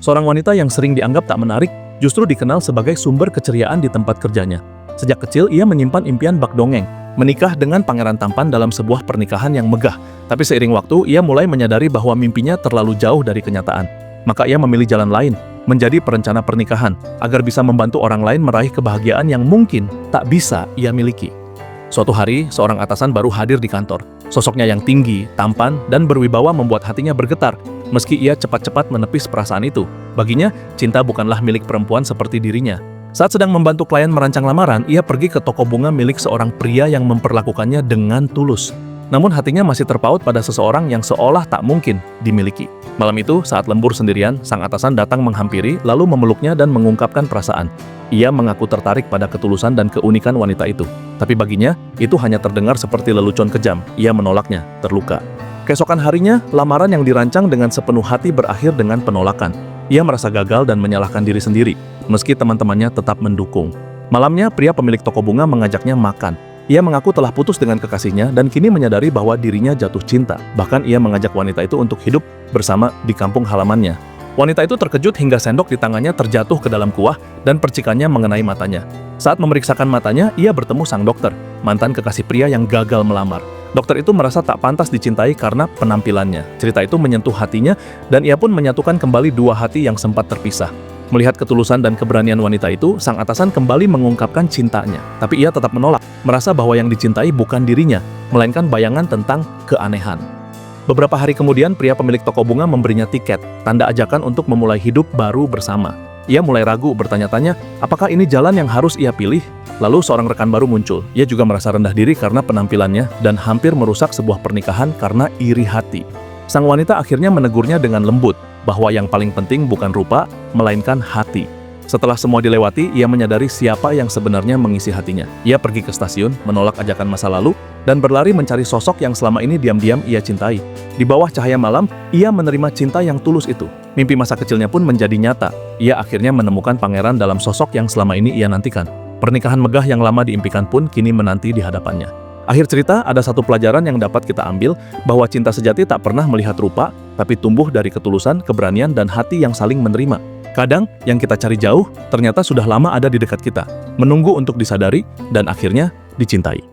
Seorang wanita yang sering dianggap tak menarik justru dikenal sebagai sumber keceriaan di tempat kerjanya. Sejak kecil ia menyimpan impian bak dongeng, menikah dengan pangeran tampan dalam sebuah pernikahan yang megah. Tapi seiring waktu ia mulai menyadari bahwa mimpinya terlalu jauh dari kenyataan. Maka ia memilih jalan lain, menjadi perencana pernikahan, agar bisa membantu orang lain meraih kebahagiaan yang mungkin tak bisa ia miliki. Suatu hari, seorang atasan baru hadir di kantor. Sosoknya yang tinggi, tampan, dan berwibawa membuat hatinya bergetar, meski ia cepat-cepat menepis perasaan itu. Baginya, cinta bukanlah milik perempuan seperti dirinya. Saat sedang membantu klien merancang lamaran, ia pergi ke toko bunga milik seorang pria yang memperlakukannya dengan tulus. Namun hatinya masih terpaut pada seseorang yang seolah tak mungkin dimiliki. Malam itu, saat lembur sendirian, sang atasan datang menghampiri, lalu memeluknya dan mengungkapkan perasaan. Ia mengaku tertarik pada ketulusan dan keunikan wanita itu. Tapi baginya, itu hanya terdengar seperti lelucon kejam. Ia menolaknya, terluka. Keesokan harinya, lamaran yang dirancang dengan sepenuh hati berakhir dengan penolakan. Ia merasa gagal dan menyalahkan diri sendiri, meski teman-temannya tetap mendukung. Malamnya, pria pemilik toko bunga mengajaknya makan. Ia mengaku telah putus dengan kekasihnya dan kini menyadari bahwa dirinya jatuh cinta. Bahkan ia mengajak wanita itu untuk hidup bersama di kampung halamannya. Wanita itu terkejut hingga sendok di tangannya terjatuh ke dalam kuah dan percikannya mengenai matanya. Saat memeriksakan matanya, ia bertemu sang dokter, mantan kekasih pria yang gagal melamar. Dokter itu merasa tak pantas dicintai karena penampilannya. Cerita itu menyentuh hatinya dan ia pun menyatukan kembali dua hati yang sempat terpisah. Melihat ketulusan dan keberanian wanita itu, sang atasan kembali mengungkapkan cintanya. Tapi ia tetap menolak, merasa bahwa yang dicintai bukan dirinya, melainkan bayangan tentang keanehan. Beberapa hari kemudian, pria pemilik toko bunga memberinya tiket, tanda ajakan untuk memulai hidup baru bersama. Ia mulai ragu, bertanya-tanya, apakah ini jalan yang harus ia pilih? Lalu seorang rekan baru muncul. Ia juga merasa rendah diri karena penampilannya dan hampir merusak sebuah pernikahan karena iri hati. Sang wanita akhirnya menegurnya dengan lembut, bahwa yang paling penting bukan rupa, melainkan hati. Setelah semua dilewati, ia menyadari siapa yang sebenarnya mengisi hatinya. Ia pergi ke stasiun, menolak ajakan masa lalu, dan berlari mencari sosok yang selama ini diam-diam ia cintai. Di bawah cahaya malam, ia menerima cinta yang tulus itu. Mimpi masa kecilnya pun menjadi nyata. Ia akhirnya menemukan pangeran dalam sosok yang selama ini ia nantikan. Pernikahan megah yang lama diimpikan pun kini menanti di hadapannya. Akhir cerita, ada satu pelajaran yang dapat kita ambil, bahwa cinta sejati tak pernah melihat rupa, tapi tumbuh dari ketulusan, keberanian, dan hati yang saling menerima. Kadang, yang kita cari jauh, ternyata sudah lama ada di dekat kita, menunggu untuk disadari, dan akhirnya dicintai.